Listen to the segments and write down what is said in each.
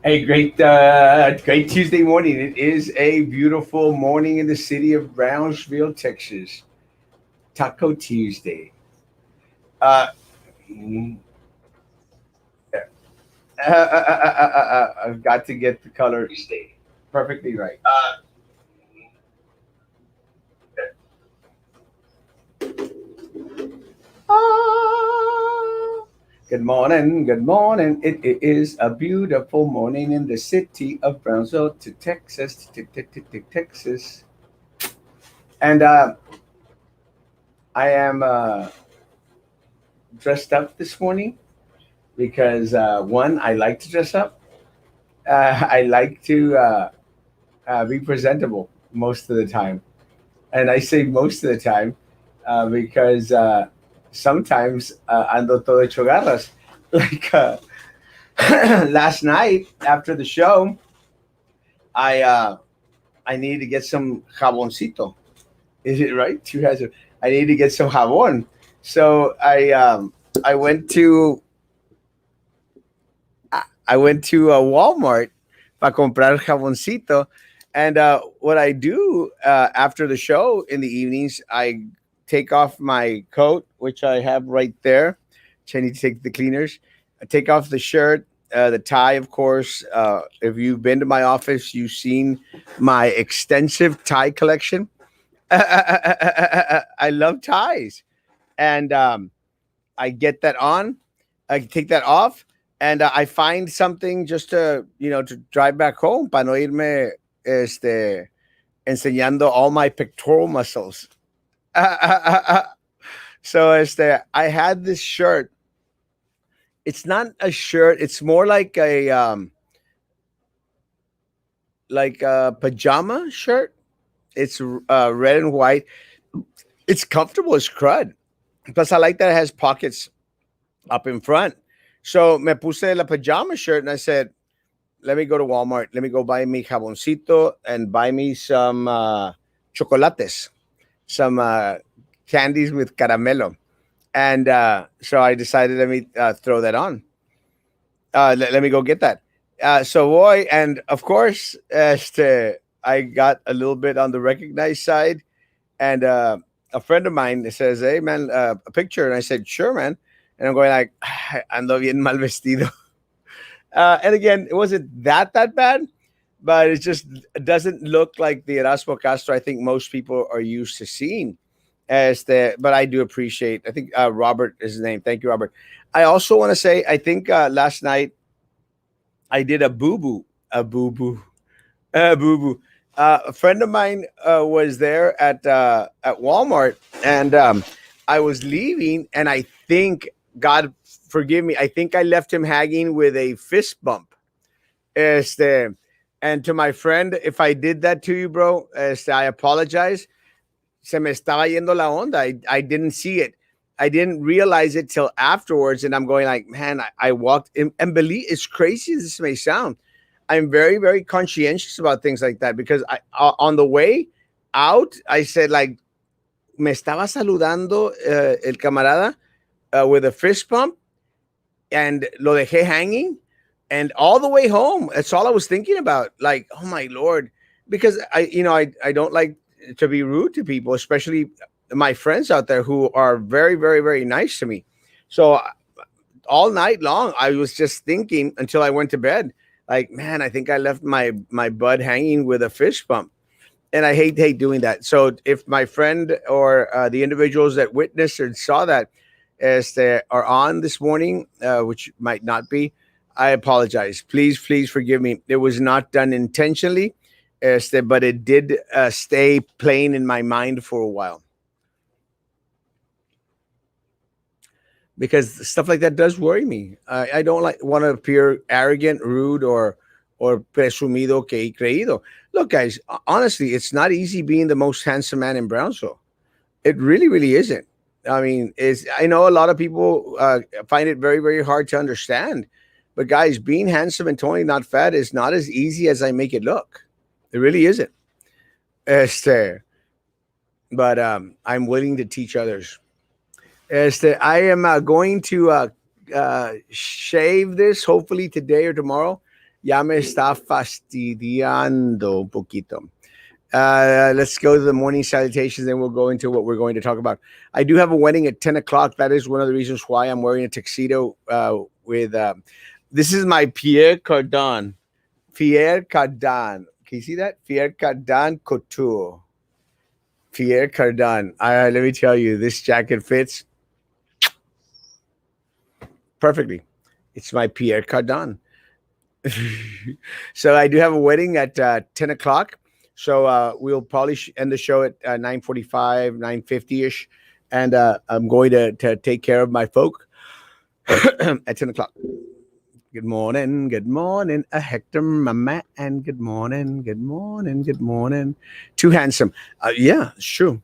Hey, great Tuesday morning. It is a beautiful morning in the city of Brownsville, Texas. Taco Tuesday. Uh, mm, I've got to get the color perfectly right. Ah, good morning, good morning. It is a beautiful morning in the city of Brownsville, Texas, Texas. And I am dressed up this morning because one, I like to dress up. I like to be presentable most of the time, and I say most of the time because sometimes ando todo hecho garras. Like last night after the show, I uh, I need to get some jaboncito. Is it right? I need to get some jabon. So I went to I went to Walmart para comprar jaboncito. And what I do after the show in the evenings, I take off my coat, which I have right there. Which I need to take the cleaners. I take off the shirt, the tie, of course. If you've been to my office, you've seen my extensive tie collection. I love ties. And I get that on. I take that off, and I find something just to drive back home para no irme enseñando all my pectoral muscles. So I had this shirt. It's not a shirt. It's more like a pajama shirt. It's red and white. It's comfortable as crud. Plus, I like that it has pockets up in front. So me puse la pajama shirt and I said, let me go to Walmart. Let me go buy me jaboncito and buy me some chocolates, some candies with caramelo. And so I decided, let me throw that on. Let me go get that. So boy, and of course, I got a little bit on the recognized side. And a friend of mine says, hey, man, a picture. And I said, sure, man. And I'm going like, ando bien mal vestido. And again, it wasn't that bad, but it doesn't look like the Erasmo Castro I think most people are used to seeing. But I do appreciate. I think Robert is his name. Thank you, Robert. I also want to say I think last night I did a boo boo, a boo boo. A friend of mine was there at Walmart, and I was leaving, and I think God forgive me. I think I left him hanging with a fist bump. Este, and to my friend, if I did that to you, bro, I apologize. Se me estaba yendo la onda. I didn't see it. I didn't realize it till afterwards, and I'm going like, man, I walked in, and believe it's crazy as this may sound. I'm very, very conscientious about things like that because on the way out, I said like, me estaba saludando el camarada with a fist pump, and lo dejé hanging, and all the way home, that's all I was thinking about. Like, oh my lord, because I don't like to be rude to people, especially my friends out there who are very, very, very nice to me. So all night long, I was just thinking until I went to bed, like, man, I think I left my bud hanging with a fish pump, and I hate doing that. So if my friend or the individuals that witnessed or saw that as they are on this morning, which might not be, I apologize. Please forgive me. It was not done intentionally, but it did stay playing in my mind for a while because stuff like that does worry me. I don't want to appear arrogant, rude, or presumido que creído. Look, guys, honestly, it's not easy being the most handsome man in Brownsville. It really, really isn't. I mean, I know a lot of people find it very, very hard to understand. But guys, being handsome and totally not fat is not as easy as I make it look. It really isn't. Este, but I'm willing to teach others. I am going to shave this hopefully today or tomorrow, Ya me está fastidiando un poquito. Let's go to the morning salutations, then we'll go into what we're going to talk about. I do have a wedding at 10 o'clock. That is one of the reasons why I'm wearing a tuxedo with. This is my Pierre Cardin. Pierre Cardin. Can you see that? Pierre Cardin Couture. Pierre Cardin. Let me tell you, this jacket fits perfectly. It's my Pierre Cardin. So I do have a wedding at 10 o'clock. So we'll probably end the show at 9:45, 9:50 ish. And I'm going to take care of my folk at 10 o'clock. Good morning, Hector, my man. Good morning, good morning, good morning. Too handsome. Yeah, it's true.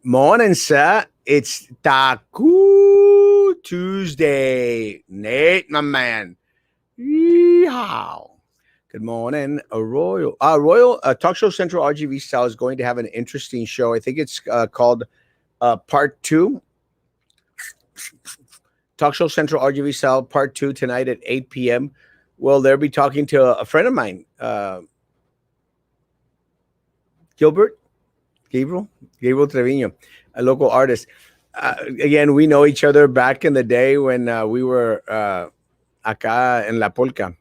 Morning, sir. It's Taku Tuesday. Nate, my man. Yeehaw. Good morning, Royal Talk Show Central RGV Style is going to have an interesting show. I think it's called Part Two. Talk Show Central RGV Style Part Two tonight at 8 p.m. Well, they'll be talking to a friend of mine, Gilbert, Gabriel Trevino, a local artist. Again, we know each other back in the day when we were acá en La Polca,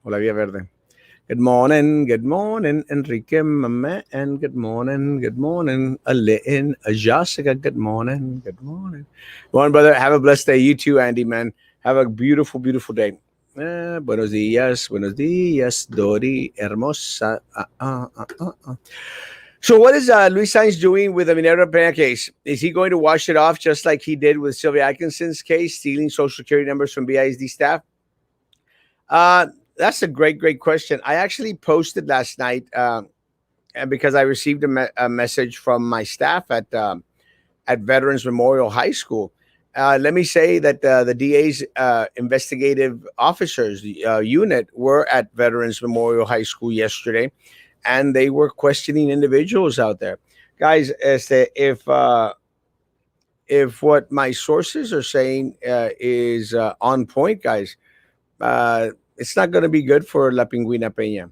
o La Vía Verde. Good morning, Enrique, Mama, and good morning, Alain, Jessica, good morning. Go on, brother, have a blessed day. You too, Andy, man. Have a beautiful, beautiful day. Buenos días, Dori, hermosa. So, what is Luis Sainz doing with the Minera Pena case? Is he going to wash it off just like he did with Sylvia Atkinson's case, stealing social security numbers from BISD staff? That's a great question. I actually posted last night because I received a message from my staff at Veterans Memorial High School. Let me say that the DA's investigative officers unit were at Veterans Memorial High School yesterday, and they were questioning individuals out there. Guys, if what my sources are saying is on point, guys, it's not going to be good for La Pingüina Peña,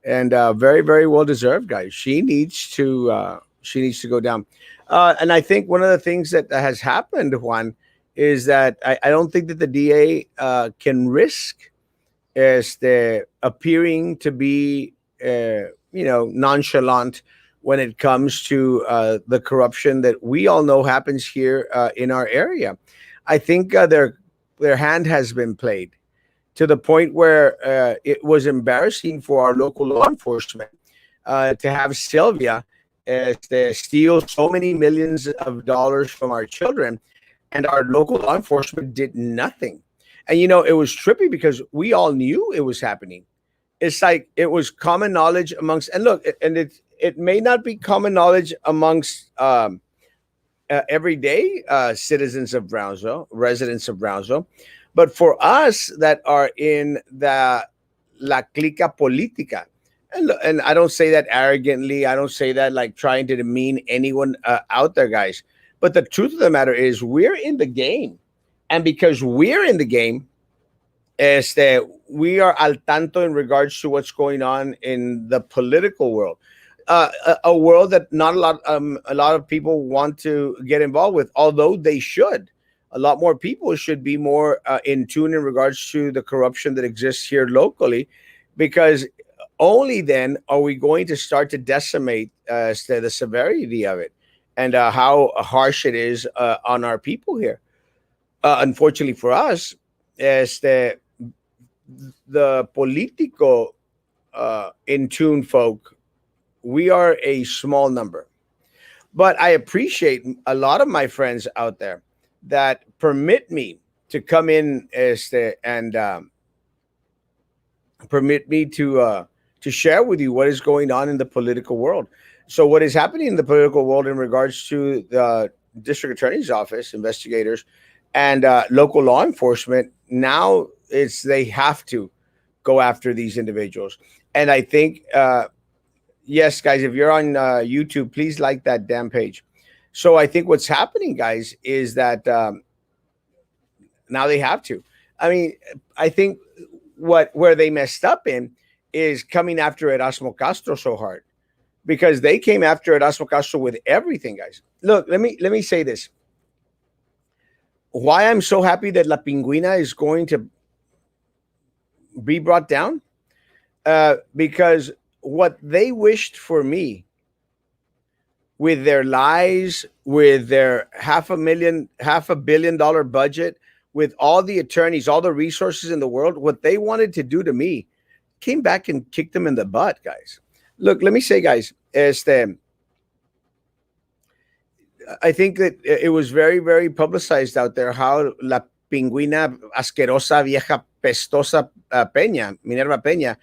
and very well deserved, guys. She needs to go down. And I think one of the things that has happened, Juan, is that I don't think that the DA can risk appearing to be nonchalant when it comes to the corruption that we all know happens here in our area. I think their hand has been played to the point where it was embarrassing for our local law enforcement to have Sylvia steal so many millions of dollars from our children, and our local law enforcement did nothing. And it was trippy because we all knew it was happening. It's like it was common knowledge amongst, and look, and it may not be common knowledge amongst everyday citizens of Brownsville, residents of Brownsville, but for us that are in the la clica política, and I don't say that arrogantly, I don't say that like trying to demean anyone out there, guys. But the truth of the matter is, we're in the game, and because we're in the game, we are al tanto in regards to what's going on in the political world. A world that not a lot of people want to get involved with, although they should. A lot more people should be more in tune in regards to the corruption that exists here locally, because only then are we going to start to decimate the severity of it and how harsh it is on our people here. Unfortunately for us, the politico in tune folk, we are a small number. But I appreciate a lot of my friends out there that permit me to come in and permit me to share with you what is going on in the political world. So, what is happening in the political world in regards to the district attorney's office, investigators, and local law enforcement? Now they have to go after these individuals, and I think yes, guys, if you're on YouTube, please like that damn page. So I think what's happening, guys, is that now they have to. I mean, I think where they messed up in is coming after Erasmo Castro so hard, because they came after Erasmo Castro with everything, guys. Look, let me say this. Why I'm so happy that La Pinguina is going to be brought down, because what they wished for me with their lies, with their $500 million budget, with all the attorneys, all the resources in the world, what they wanted to do to me came back and kicked them in the butt, guys. Look, let me say, guys, I think that it was very, very publicized out there how La Pingüina Asquerosa Vieja Pestosa Peña, Minerva Peña,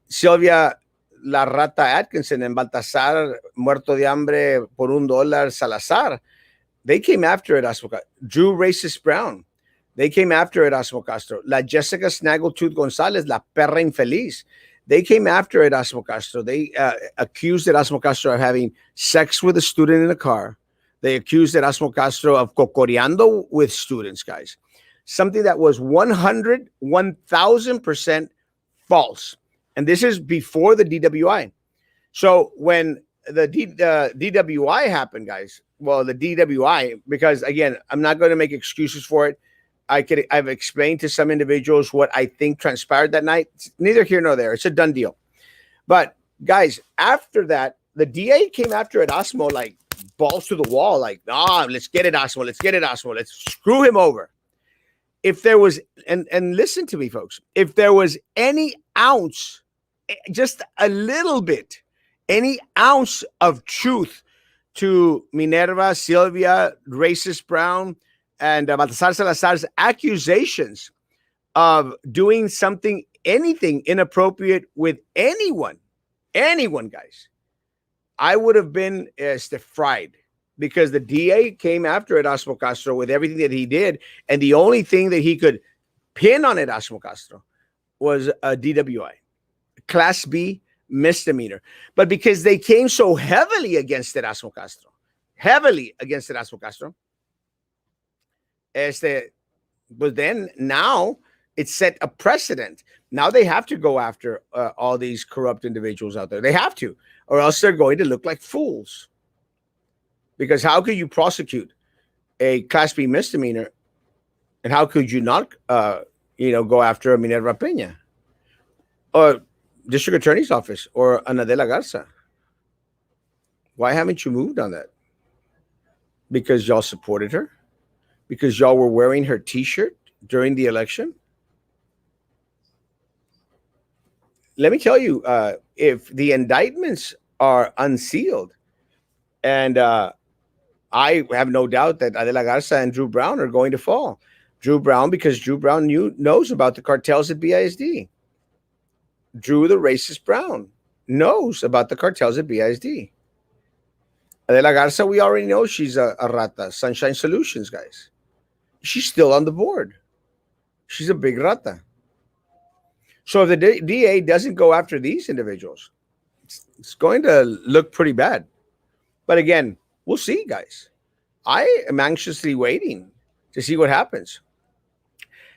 Silvia La Rata Atkinson, and Baltasar Muerto de Hambre por $1 Salazar, they came after Erasmo Castro. Drew Racist Brown, they came after Erasmo Castro. La Jessica Snaggletooth Gonzalez, La Perra Infeliz, they came after Erasmo Castro. They accused Erasmo Castro of having sex with a student in a car. They accused Erasmo Castro of cocoreando with students, guys. Something that was 1000% false. And this is before the DWI. So when the DWI happened, guys, well, the DWI, because again, I'm not going to make excuses for it. I've explained to some individuals what I think transpired that night. It's neither here nor there. It's a done deal. But guys, after that, the DA came after Erasmo like balls to the wall, like, let's get Erasmo, let's get Erasmo, let's screw him over. If there was, and listen to me, folks, if there was any ounce, just a little bit, any ounce of truth to Minerva, Sylvia, Racist Brown, and Baltasar Salazar's accusations of doing something, anything inappropriate with anyone, guys, I would have been fried, because the DA came after Erasmo Castro with everything that he did, and the only thing that he could pin on Erasmo Castro was a DWI, Class B misdemeanor. But because they came so heavily against Erasmo Castro, but then now it set a precedent. Now they have to go after all these corrupt individuals out there. They have to, or else they're going to look like fools. Because how could you prosecute a Class B misdemeanor, and how could you not, go after a Minerva Peña or District Attorney's Office or an Adela Garza? Why haven't you moved on that? Because y'all supported her? Because y'all were wearing her T-shirt during the election? Let me tell you, if the indictments are unsealed, and I have no doubt that Adela Garza and Drew Brown are going to fall. Drew Brown, because Drew Brown knows about the cartels at BISD. Drew, the Racist Brown, knows about the cartels at BISD. Adela Garza, we already know she's a rata. Sunshine Solutions, guys. She's still on the board. She's a big rata. So if the DA doesn't go after these individuals, it's going to look pretty bad. But again, we'll see, guys. I am anxiously waiting to see what happens.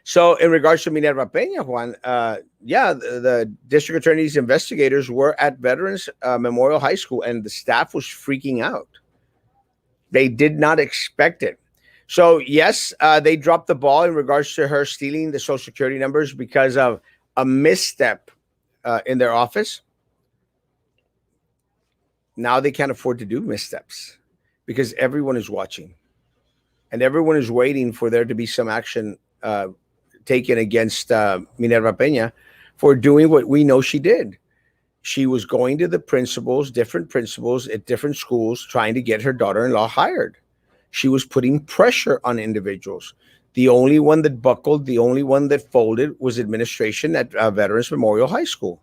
So in regards to Minerva Peña, Juan, the district attorney's investigators were at Veterans Memorial High School, and the staff was freaking out. They did not expect it. So yes, they dropped the ball in regards to her stealing the Social Security numbers because of a misstep in their office. Now they can't afford to do missteps because everyone is watching, and everyone is waiting for there to be some action taken against Minerva Peña for doing what we know she did. She was going to the principals, different principals at different schools, trying to get her daughter-in-law hired. She was putting pressure on individuals. The only one that buckled, the only one that folded was administration at Veterans Memorial High School.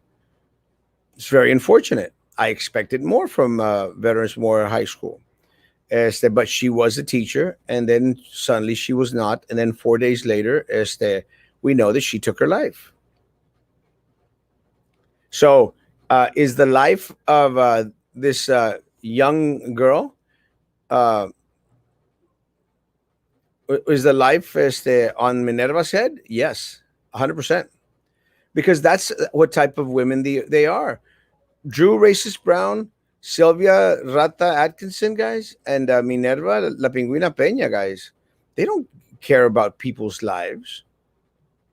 It's very unfortunate. I expected more from Veterans Memorial High School. But she was a teacher, and then suddenly she was not. And then 4 days later, we know that she took her life. So is the life of this young girl, is the life on Minerva's head? Yes. 100%. Because that's what type of women they are. Drew Racist Brown, Sylvia Rata Atkinson, guys, and Minerva La Pingüina Peña, guys. They don't care about people's lives.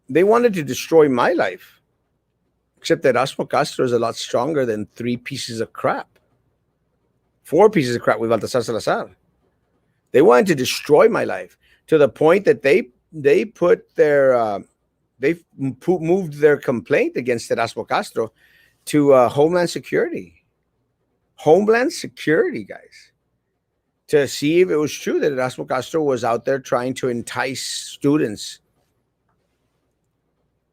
They wanted to destroy my life. Except that Erasmo Castro is a lot stronger than three pieces of crap. Four pieces of crap with Baltasar Salazar. They wanted to destroy my life to the point that they put their moved their complaint against Erasmo Castro to Homeland Security. Homeland Security, guys, to see if it was true that Erasmo Castro was out there trying to entice students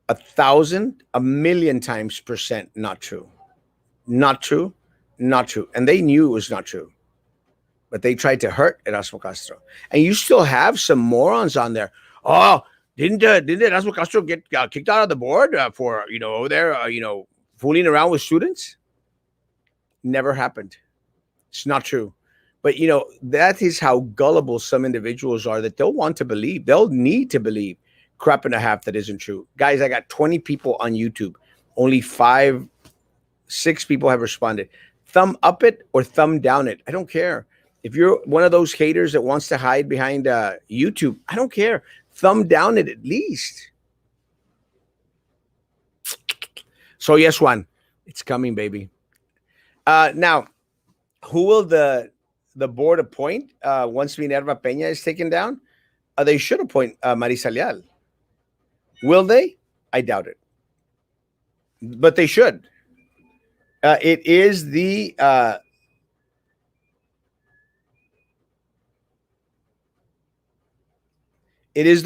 1,000, 1,000,000 times percent not true. Not true, not true. And they knew it was not true. But they tried to hurt Erasmo Castro. And you still have some morons on there. Oh, didn't Erasmo Castro get kicked out of the board for, over there, fooling around with students? Never happened. It's not true. But, that is how gullible some individuals are, that they'll want to believe. They'll need to believe crap and a half that isn't true. Guys, I got 20 people on YouTube. Only 5, 6 people have responded. Thumb up it or thumb down it. I don't care. If you're one of those haters that wants to hide behind YouTube, I don't care. Thumb down it at least. So yes, Juan, it's coming, baby. Now, who will the board appoint once Minerva Peña is taken down? They should appoint Marisa Leal. Will they? I doubt it. But they should. It is the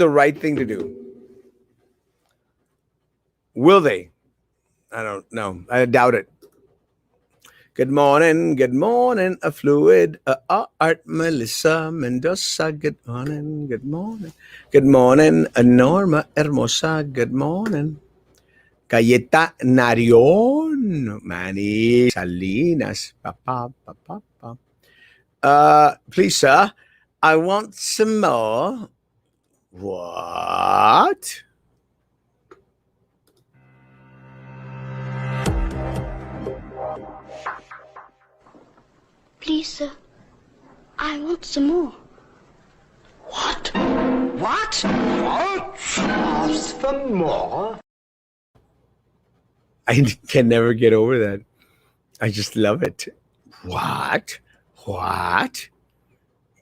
right thing to do. Will they? I don't know. I doubt it. Good morning, a fluid, art, Melissa Mendoza, good morning, a Norma Hermosa, good morning. Cayeta Narion, Manny Salinas, please, sir, I want some more. What? Please, sir, I want some more. What? What? Ask for more? I can never get over that. I just love it. What?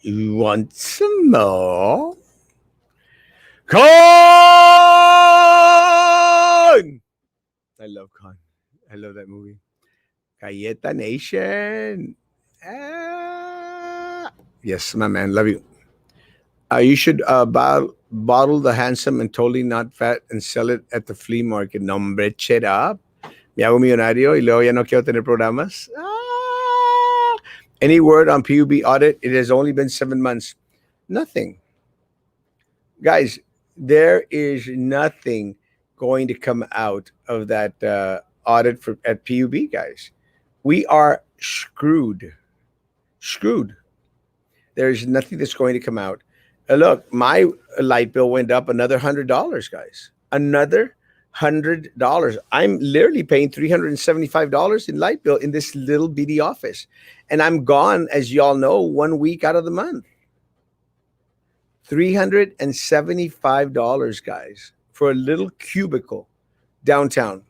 You want some more? Con! I love Con. I love that movie. Galleta Nation. Yes, my man. Love you. You should bottle the handsome and totally not fat and sell it at the flea market. Nombre, shut up. Me hago millonario y luego ya no quiero tener programas. Any word on PUB audit? It has only been 7 months. Nothing. Guys, there is nothing going to come out of that audit at PUB, guys. We are screwed. There's nothing that's going to come out. Look, my light bill went up another $100, guys. Another $100. I'm literally paying $375 in light bill in this little bitty office. And I'm gone, as y'all know, 1 week out of the month. $375, guys, for a little cubicle downtown.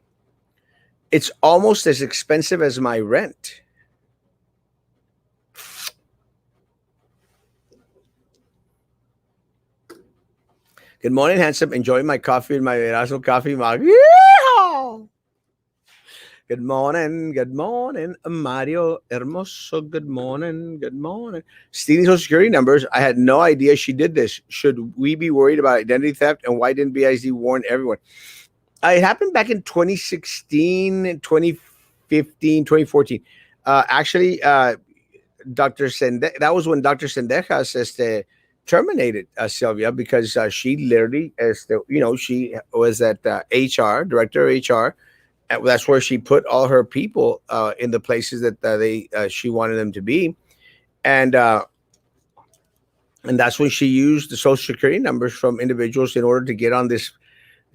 It's almost as expensive as my rent. Good morning, handsome. Enjoying my coffee in my Erasmo coffee mug. Yeehaw! Good morning, Mario Hermoso. Good morning. Stealing Social Security numbers. I had no idea she did this. Should we be worried about identity theft? And why didn't BIZ warn everyone? It happened back in 2016, 2015, 2014. Actually, Dr. that was when Dr. Sendejas terminated Sylvia, because she literally, she was at HR, director of HR. That's where she put all her people in the places that she wanted them to be, and that's when she used the Social Security numbers from individuals in order to get on this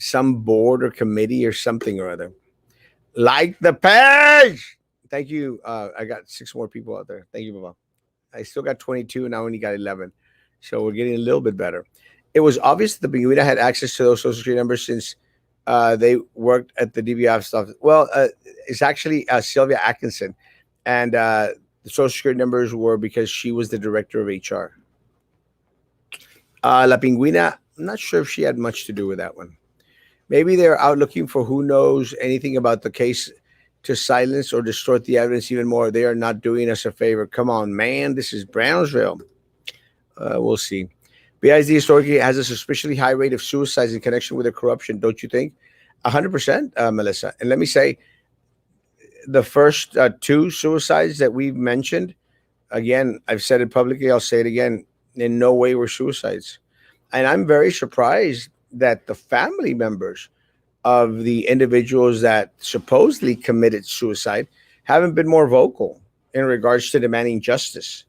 some board or committee or something or other. Like the page. Thank you. I got six more people out there. Thank you, Mama. I still got 22 and I only got 11. So we're getting a little bit better. It was obvious that the Bermuda had access to those social security numbers since they worked at the DBF stuff. Well, it's actually Sylvia Atkinson. And the social security numbers were because she was the director of HR. La Pinguina, I'm not sure if she had much to do with that one. Maybe they're out looking for who knows anything about the case to silence or distort the evidence even more. They are not doing us a favor. Come on, man. This is Brownsville. We'll see. BISD historically has a suspiciously high rate of suicides in connection with the corruption, don't you think? 100%, Melissa. And let me say, the first two suicides that we've mentioned, again, I've said it publicly, I'll say it again, in no way were suicides. And I'm very surprised that the family members of the individuals that supposedly committed suicide haven't been more vocal in regards to demanding justice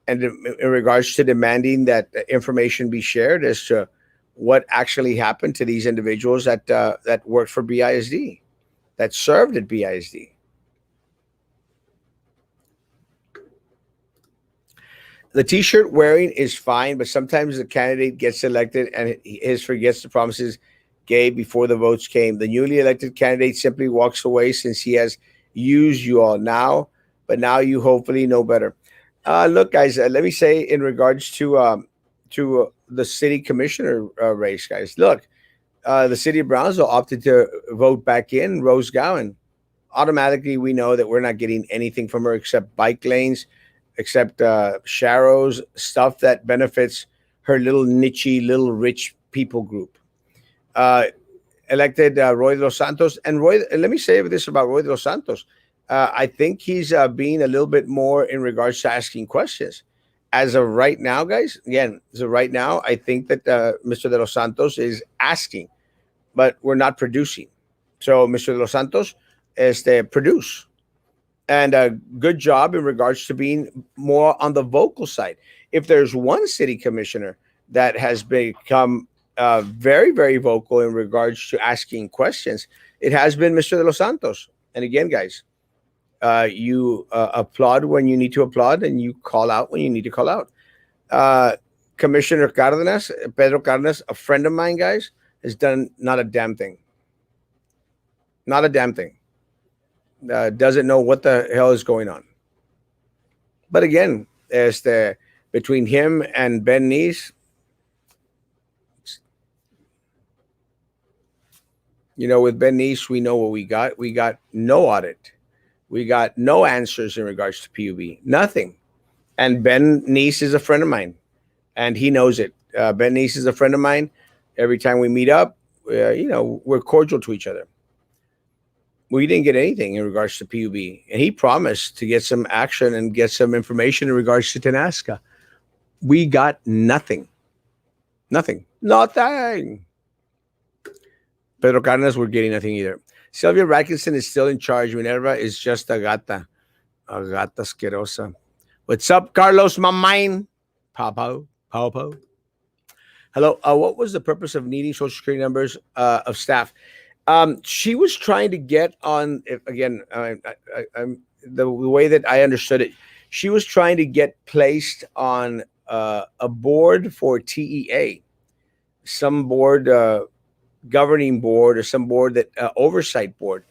and in regards to demanding that information be shared as to what actually happened to these individuals that worked for BISD, that served at BISD. The T-shirt wearing is fine, but sometimes the candidate gets elected and his forgets the promises gave before the votes came. The newly elected candidate simply walks away since he has used you all now, but now you hopefully know better. Look, guys, let me say in regards to the city commissioner race, guys. Look, the city of Brownsville opted to vote back in Rose Gowan. Automatically, we know that we're not getting anything from her except bike lanes, except Sharrow's stuff that benefits her little nichey, little rich people group. Uh, Elected Roy de los Santos. And Roy, let me say this about Roy de los Santos. I think he's being a little bit more in regards to asking questions. As of right now, guys, again, as of right now, I think that Mr. de los Santos is asking, but we're not producing. So, Mr. de los Santos, produce. And a good job in regards to being more on the vocal side. If there's one city commissioner that has become very, very vocal in regards to asking questions, it has been Mr. de los Santos. And again, guys, you applaud when you need to applaud and you call out when you need to call out. Uh, Commissioner Cardenas, Pedro Cardenas, a friend of mine, guys, has done not a damn thing. Not a damn thing. Doesn't know what the hell is going on. But again, between him and Ben Neese, with Ben Neese, we know what we got. We got no audit. We got no answers in regards to PUB. Nothing. And Ben Neese is a friend of mine, and he knows it. Ben Neese is a friend of mine. Every time we meet up, we're cordial to each other. We didn't get anything in regards to PUB. And he promised to get some action and get some information in regards to Tenasca. We got nothing. Nothing. Nothing. Pedro Cardenas, we're getting nothing either. Sylvia Ratkinson is still in charge. Minerva is just a gata. A gata asquerosa. What's up, Carlos, my mine? Popo. Popo. Hello. What was the purpose of needing social security numbers of staff? She was trying to get on, again, the way that I understood it, she was trying to get placed on a board for TEA, some board, governing board, or some board that oversight board.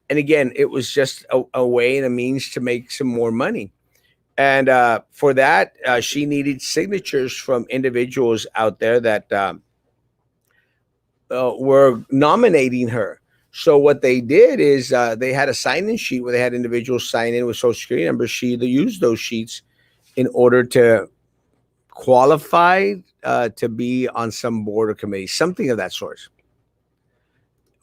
And again, it was just a way and a means to make some more money. And for that, she needed signatures from individuals out there that were nominating her. So what they did is they had a sign-in sheet where they had individuals sign in with social security numbers. She used those sheets in order to qualify to be on some board or committee, something of that sort.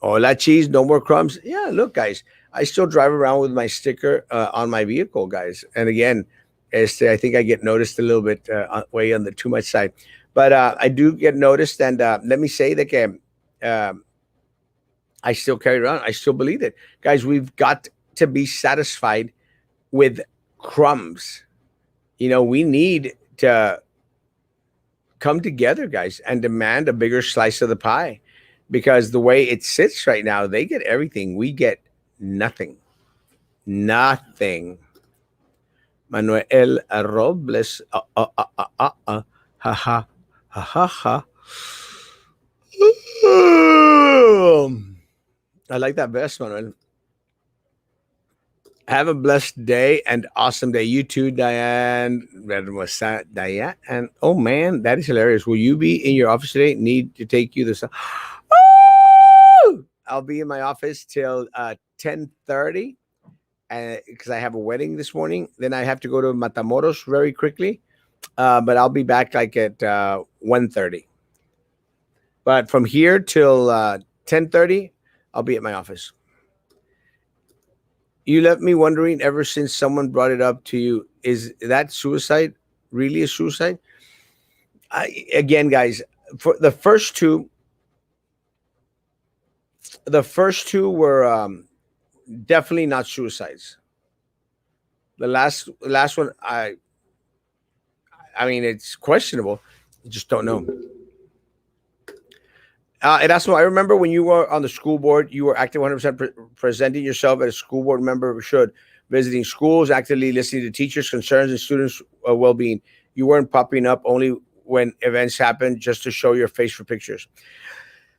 Hola, cheese, no more crumbs. Yeah, look, guys, I still drive around with my sticker on my vehicle, guys. And again, I think I get noticed a little bit way on the too much side. But I do get noticed. And let me say that I still carry it around. I still believe it. Guys, we've got to be satisfied with crumbs. We need to come together, guys, and demand a bigger slice of the pie. because the way it sits right now, they get everything. We get nothing. Nothing. Manuel Robles. Ha ha. Ha ha ha. I like that best, Manuel. Have a blessed day and awesome day. You too, Diane. What's that, Diane? And oh man, that is hilarious. Will you be in your office today? Need to take you this. Woo! I'll be in my office till 10:30, because I have a wedding this morning. Then I have to go to Matamoros very quickly, but I'll be back like at 1:30. But from here till 10:30, I'll be at my office. You left me wondering ever since someone brought it up to you. Is that suicide? Really a suicide? Again, guys, for the first two were definitely not suicides. The last one, I mean, it's questionable. I just don't know. Erasmo, I remember when you were on the school board, you were active 100% presenting yourself as a school board member should, visiting schools, actively listening to teachers' concerns and students' well-being. You weren't popping up only when events happened just to show your face for pictures.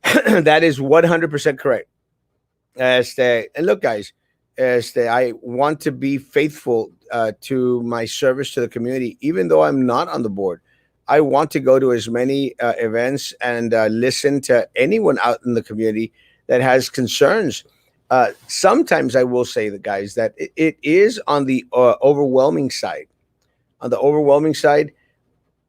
That is 100% correct. And look, guys, I want to be faithful to my service to the community, even though I'm not on the board. I want to go to as many events and listen to anyone out in the community that has concerns. Sometimes I will say, the guys, that it is on the overwhelming side. On the overwhelming side,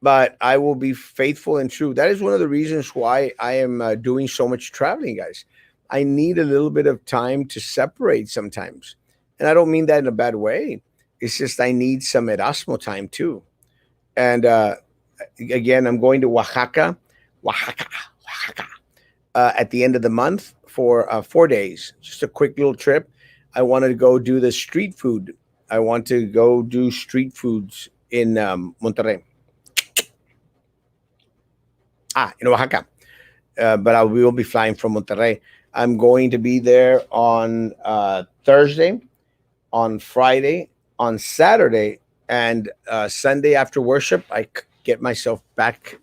but I will be faithful and true. That is one of the reasons why I am doing so much traveling, guys. I need a little bit of time to separate sometimes. And I don't mean that in a bad way. It's just I need some Erasmo time too. And again, I'm going to Oaxaca, at the end of the month for 4 days. Just a quick little trip. I wanted to go do the street food. I want to go do street foods in Monterrey. In Oaxaca. But I will be flying from Monterrey. I'm going to be there on Thursday, on Friday, on Saturday, and Sunday after worship. Get myself back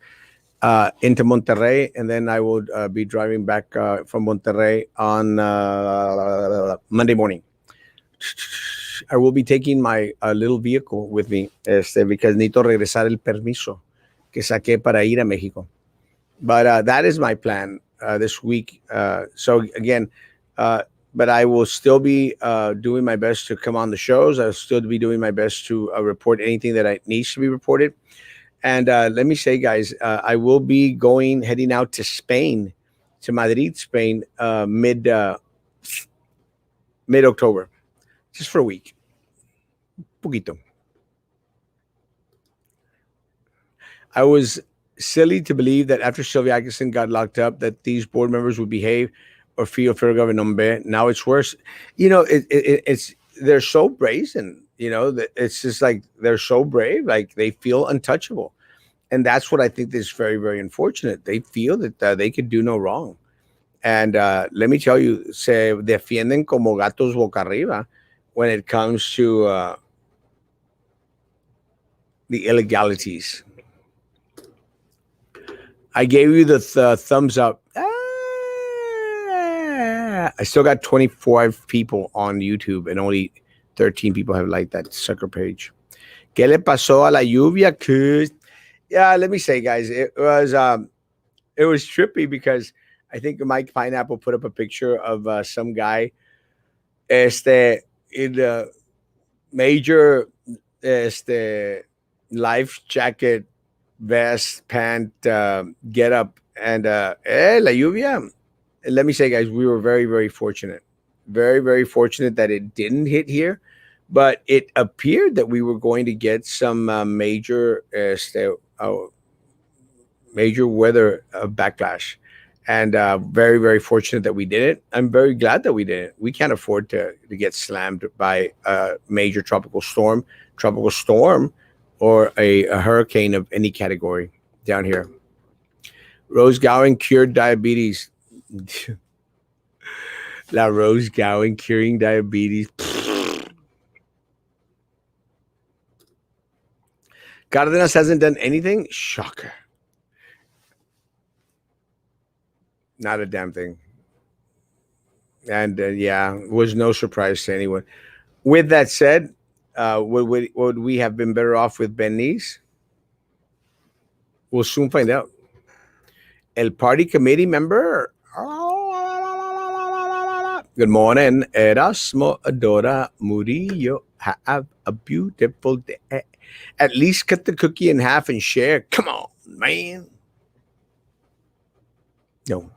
into Monterrey, and then I will be driving back from Monterrey on Monday morning. I will be taking my little vehicle with me, because necesito regresar el permiso que saqué para ir a México. But that is my plan this week. So again, but I will still be doing my best to come on the shows. I'll still be doing my best to report anything that needs to be reported. And let me say, guys, I will be heading out to Spain, to Madrid, Spain, mid October, just for a week. Poquito. I was silly to believe that after Sylvia Atkinson got locked up, that these board members would behave or feel fear of nombre. Now it's worse. It's they're so brazen. That it's just like they're so brave, like they feel untouchable, and that's what I think is very, very unfortunate. They feel that they could do no wrong, and let me tell you, se defienden como gatos boca arriba when it comes to the illegalities. I gave you the thumbs up. I still got 24 people on YouTube, and only 13 people have liked that sucker page. ¿Qué le pasó a la lluvia? Yeah, let me say, guys, it was trippy because I think Mike Pineapple put up a picture of some guy in the major life jacket, vest, pant, get up, and la lluvia. Let me say, guys, we were very, very fortunate. Very, very fortunate that it didn't hit here, but it appeared that we were going to get some major weather backlash, and very, very fortunate that we did it. I'm very glad that we did it. We can't afford to get slammed by a major tropical storm, or a hurricane of any category down here. Rose Gowen cured diabetes. La Rose Gowan curing diabetes. Cardenas hasn't done anything. Shocker. Not a damn thing. And yeah, was no surprise to anyone. With that said, would we have been better off with Ben Nees? We'll soon find out. El party committee member. Good morning, Erasmo Adora Murillo. Have a beautiful day. At least cut the cookie in half and share. Come on, man. No.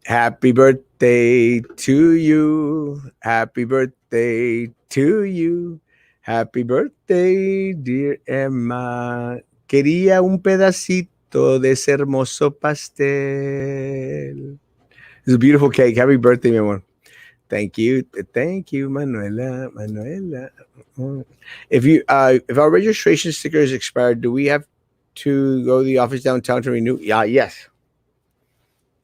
Happy birthday to you. Happy birthday to you. Happy birthday, dear Emma. Quería un pedacito de ese hermoso pastel. It's a beautiful cake. Happy birthday, mi amor. Thank you. Thank you, Manuela. Manuela. If our registration sticker is expired, do we have to go to the office downtown to renew? Yeah, yes.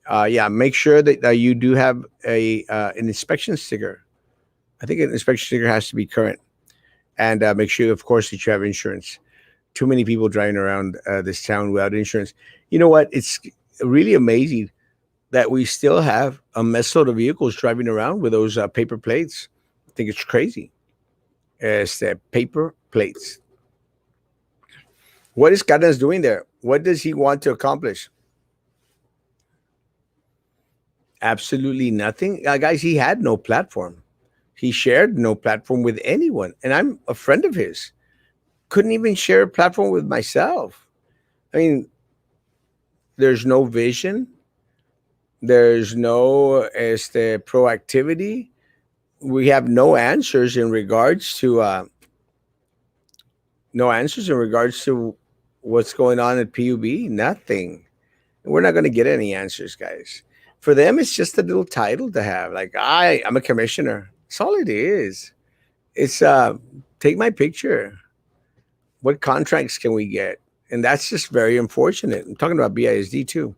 Yeah, make sure that you do have an inspection sticker. I think an inspection sticker has to be current, and make sure, of course, that you have insurance. Too many people driving around this town without insurance. You know what? It's really amazing that we still have a messload of vehicles driving around with those paper plates. I think it's crazy. It's the paper plates. What is Cardenas doing there? What does he want to accomplish? Absolutely nothing. Guys, he had no platform. He shared no platform with anyone. And I'm a friend of his. Couldn't even share a platform with myself. I mean, there's no vision. There's no proactivity. We have no answers in regards to what's going on at PUB. Nothing. We're not going to get any answers, guys. For them, it's just a little title to have. Like I'm a commissioner. That's all it is. It's take my picture. What contracts can we get? And that's just very unfortunate. I'm talking about BISD too.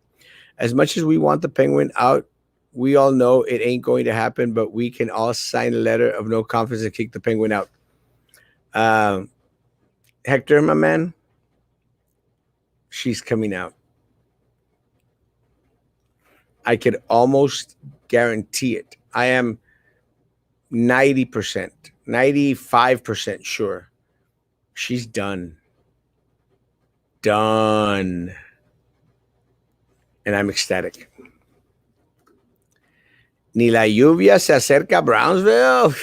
As much as we want the penguin out, we all know it ain't going to happen, but we can all sign a letter of no confidence and kick the penguin out. Um, Hector, my man, she's coming out. I could almost guarantee it. I am 90%, 95% sure she's done. Done. And I'm ecstatic. Ni la lluvia se acerca a Brownsville.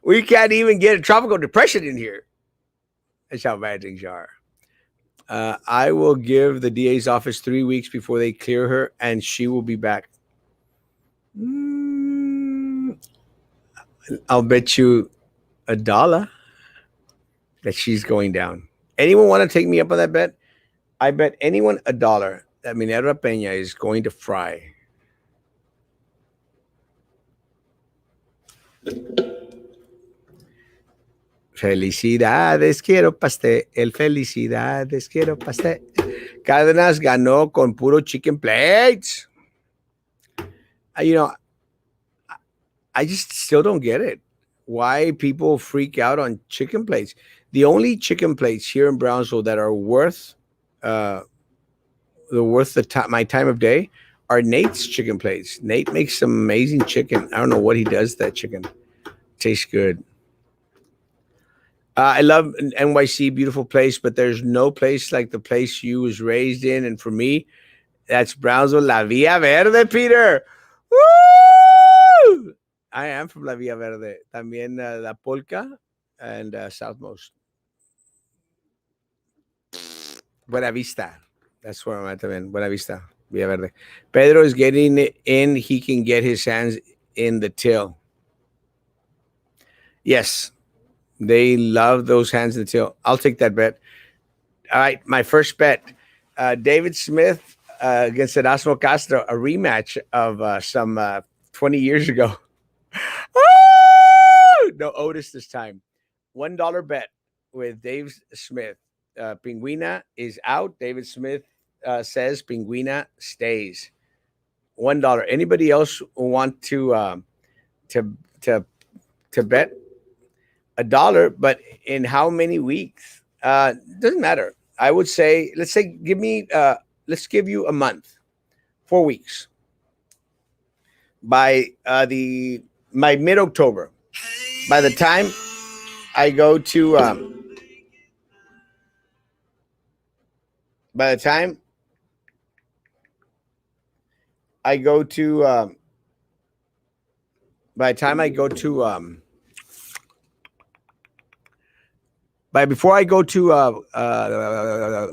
We can't even get a tropical depression in here. That's how bad things are. I will give the DA's office 3 weeks before they clear her, and she will be back. I'll bet you $1 that she's going down. Anyone want to take me up on that bet? I bet anyone $1 that Minerva Peña is going to fry. Felicidades, quiero pastel. Felicidades, quiero pastel. Cárdenas ganó con puro chicken plates. You know, I just still don't get it. Why people freak out on chicken plates? The only chicken plates here in Brownsville that are worth my time of day are Nate's chicken plates. Nate makes some amazing chicken. I don't know what he does to that chicken. Tastes good. I love NYC, beautiful place, but there's no place like the place you was raised in. And for me, that's Brownsville, La Villa Verde, Peter. Woo! I am from La Villa Verde. También La Polka and Southmost. Buena Vista. That's where I'm at también. Buena Vista, Villa Verde. Pedro is getting it in. He can get his hands in the till. Yes. They love those hands in the till. I'll take that bet. All right, my first bet. David Smith against Erasmo Castro, a rematch of some 20 years ago. No Otis this time. $1 bet with Dave Smith. Pinguina is out. David Smith says Pinguina stays. $1. Anybody else want to to to bet $1? But in how many weeks? Doesn't matter. I would say, let's say, let's give you a month, 4 weeks by the by mid October. By the time I go to by the time I go to by the time I go to by before I go to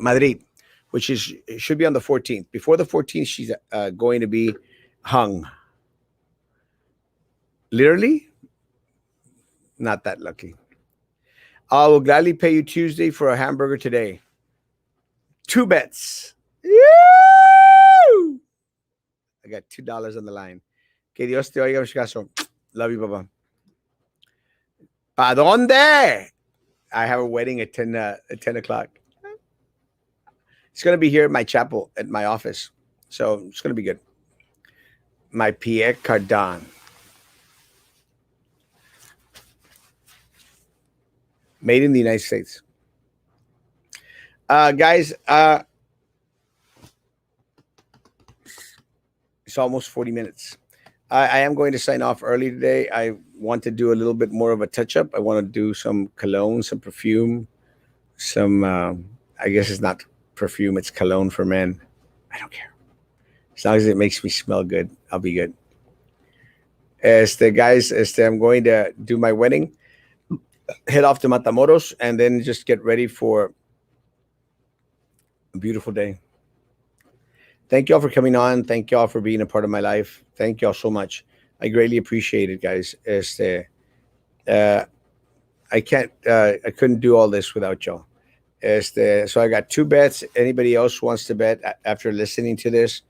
Madrid, which is it should be on the 14th. Before the 14th, she's going to be hung. Literally, not that lucky. I will gladly pay you Tuesday for a hamburger today. 2 bets. Woo! I got $2 on the line. Que Dios te oiga, Chicago. Love you, Papa. ¿Pa dónde? I have a wedding at 10 o'clock. It's going to be here at my chapel, at my office. So it's going to be good. My Pierre Cardin. Made in the United States. Guys, it's almost 40 minutes. I am going to sign off early today. I want to do a little bit more of a touch up. I want to do some cologne, some perfume, some, I guess it's not perfume, it's cologne for men. I don't care. As long as it makes me smell good, I'll be good. Guys, I'm going to do my wedding, head off to Matamoros, and then just get ready for a beautiful day. Thank y'all for coming on. Thank y'all for being a part of my life. Thank y'all so much. I greatly appreciate it, guys. I couldn't do all this without y'all. So I got 2 bets. Anybody else wants to bet after listening to this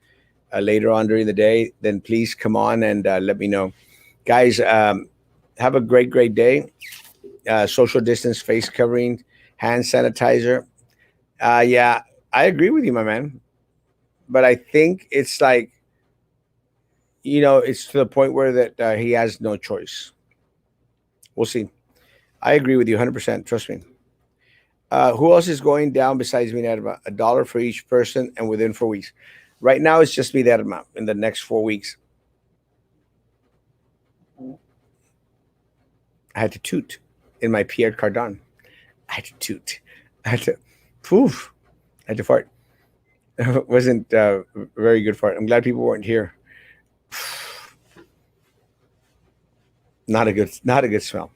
later on during the day, then please come on and let me know. Guys, have a great day. Social distance, face covering, hand sanitizer. Yeah, I agree with you, my man. But I think it's like, it's to the point where that he has no choice. We'll see. I agree with you 100%. Trust me. Who else is going down besides Minerva? $1 for each person and within 4 weeks. Right now, it's just Minerva in the next 4 weeks. I had to toot in my Pierre Cardin. I had to toot. I had to, poof. I had to fart. It wasn't very good fart. I'm glad people weren't here. Not a good smell.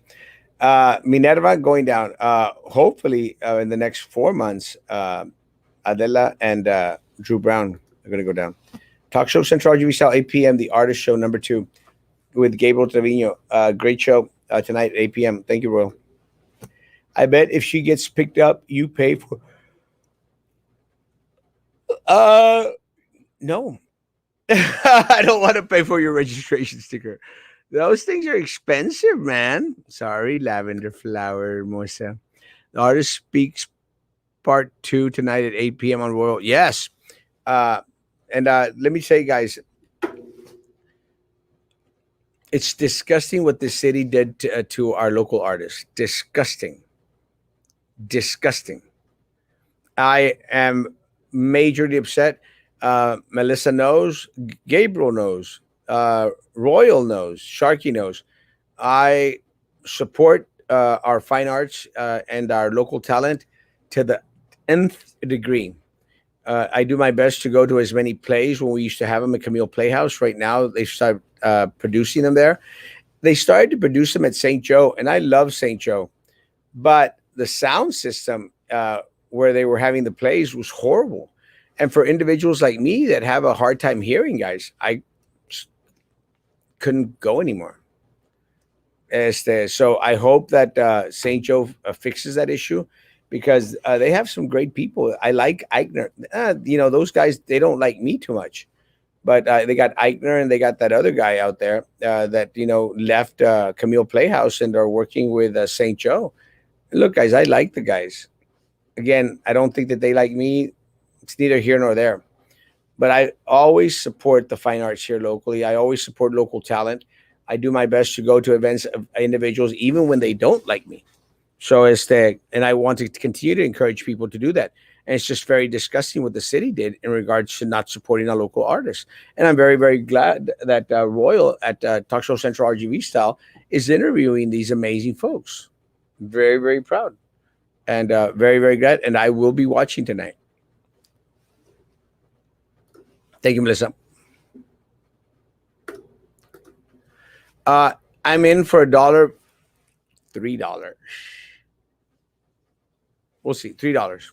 Minerva going down. Hopefully, in the next 4 months, Adela and Drew Brown are going to go down. Talk Show Central RGV Style, 8 p.m. The Artist Show number 2 with Gabriel Trevino. Great show tonight at 8 p.m. Thank you, Royal. I bet if she gets picked up, you pay for. No. I don't want to pay for your registration sticker. Those things are expensive, man. Sorry, Lavender Flower, Mosa. The Artist Speaks Part 2 tonight at 8 p.m. on Royal. Yes. And let me say, guys, it's disgusting what the city did to our local artists. Disgusting. Disgusting. I am majorly upset. Melissa knows. Gabriel knows. Royal knows. Sharky knows. I support our fine arts and our local talent to the nth degree. I do my best to go to as many plays when we used to have them at Camille Playhouse. Right now, they start producing them there. They started to produce them at St. Joe, and I love St. Joe. But the sound system where they were having the plays was horrible. And for individuals like me that have a hard time hearing, guys, I couldn't go anymore. So I hope that St. Joe fixes that issue because they have some great people. I like Eichner. Those guys, they don't like me too much. But they got Eichner and they got that other guy out there that, left Camille Playhouse and are working with St. Joe. Look, guys, I like the guys. Again, I don't think that they like me. It's neither here nor there. But I always support the fine arts here locally. I always support local talent. I do my best to go to events of individuals, even when they don't like me. So it's the, and I want to continue to encourage people to do that. And it's just very disgusting what the city did in regards to not supporting a local artist. And I'm very, very glad that Royal at Talk Show Central RGV Style is interviewing these amazing folks. Very, very proud and very, very glad. And I will be watching tonight. Thank you, Melissa. Uh, I'm in for $1, $3. We'll see, $3.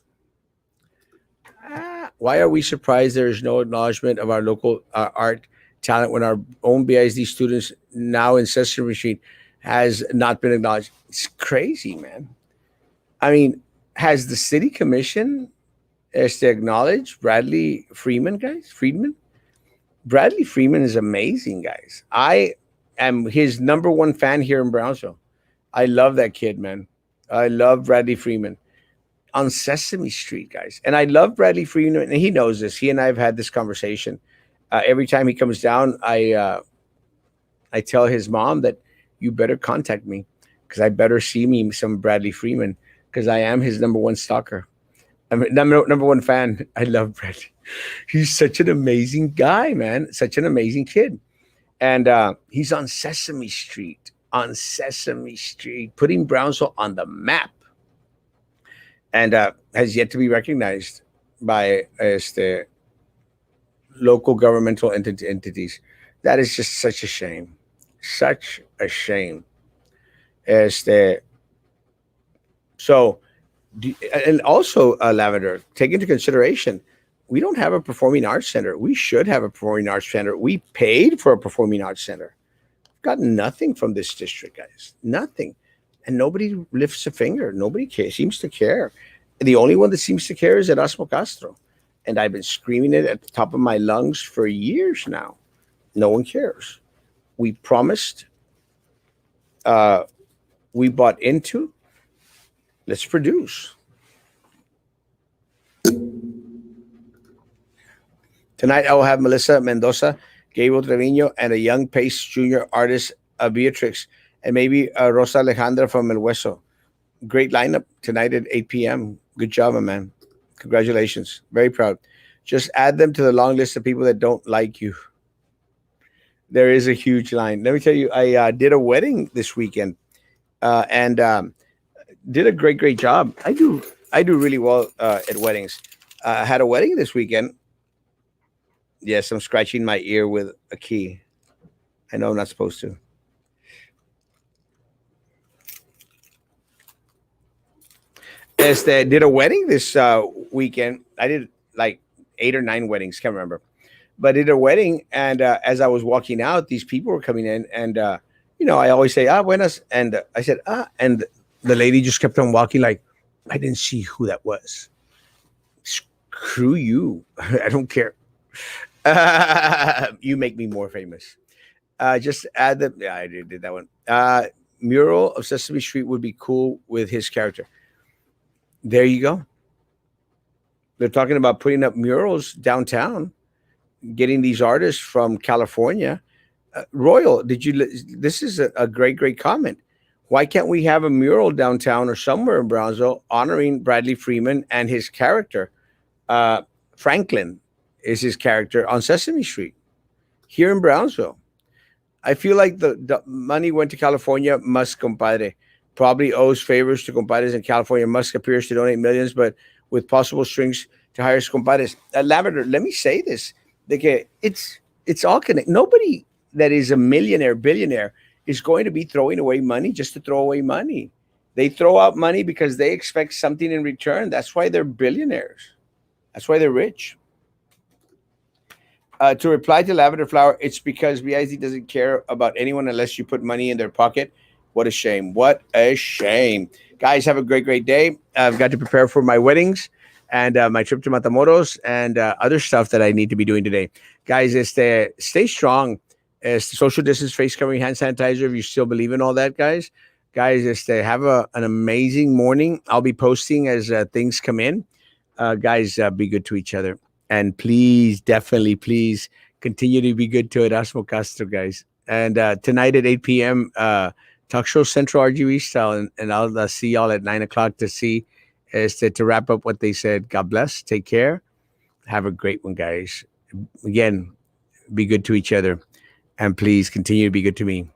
Why are we surprised there is no acknowledgement of our local art talent when our own BISD students now in Sesame Street has not been acknowledged? It's crazy, man. I mean, has the city commission is to acknowledge Bradley Freeman, guys? Friedman? Bradley Freeman is amazing, guys. I am his number one fan here in Brownsville. I love that kid, man. I love Bradley Freeman on Sesame Street, guys. And I love Bradley Freeman, and he knows this. He and I have had this conversation. Every time he comes down, I tell his mom that you better contact me because I better see me some Bradley Freeman because I am his number one stalker. I'm number one fan. I love Bradley. He's such an amazing guy, man. Such an amazing kid. And he's on Sesame Street, putting Brownsville on the map, and has yet to be recognized by the local governmental entities. That is just such a shame. Such a shame. Este, so, and also, Lavender, take into consideration, we don't have a performing arts center. We should have a performing arts center. We paid for a performing arts center. Got nothing from this district, guys. Nothing. And nobody lifts a finger. Nobody seems to care. The only one that seems to care is Erasmo Castro. And I've been screaming it at the top of my lungs for years now. No one cares. We promised. We bought into. Let's produce. Tonight I will have Melissa Mendoza, Gabriel Trevino, and a young Pace Junior artist, Beatrix, and maybe Rosa Alejandra from El Hueso. Great lineup tonight at 8 p.m. Good job, my man. Congratulations. Very proud. Just add them to the long list of people that don't like you. There is a huge line. Let me tell you, I did a wedding this weekend, and did a great, great job. I do really well at weddings. I had a wedding this weekend. Yes, I'm scratching my ear with a key. I know I'm not supposed to. Did a wedding this weekend. I did like 8 or 9 weddings, can't remember. But I did a wedding, and as I was walking out, these people were coming in, and I always say, buenas, and I said, and the lady just kept on walking like, I didn't see who that was. Screw you. I don't care. You make me more famous. Just add the, yeah, I did that one. Mural of Sesame Street would be cool with his character. There you go. They're talking about putting up murals downtown, getting these artists from California. Royal, this is a great, great comment. Why can't we have a mural downtown or somewhere in Brownsville honoring Bradley Freeman and his character? Franklin is his character on Sesame Street here in Brownsville. I feel like the money went to California. Musk, compadre, probably owes favors to compadres in California. Musk appears to donate millions, but with possible strings to hire his compadres. Lavender, let me say this. It's all connected. Nobody that is a millionaire, billionaire is going to be throwing away money just to throw away money. They throw out money because they expect something in return. That's why they're billionaires. That's why they're rich. To reply to Lavender Flower, it's because BIZ doesn't care about anyone unless you put money in their pocket. What a shame. What a shame. Guys, have a great, great day. I've got to prepare for my weddings and my trip to Matamoros and other stuff that I need to be doing today. Guys, stay strong. Social distance, face covering, hand sanitizer, if you still believe in all that, guys. Guys, have an amazing morning. I'll be posting as things come in. Guys, be good to each other. And please, definitely, please continue to be good to Erasmo Castro, guys. And tonight at 8 p.m., Talk Show Central RGB style. And I'll see y'all at 9 o'clock to see, to wrap up what they said. God bless. Take care. Have a great one, guys. Again, be good to each other. And please continue to be good to me.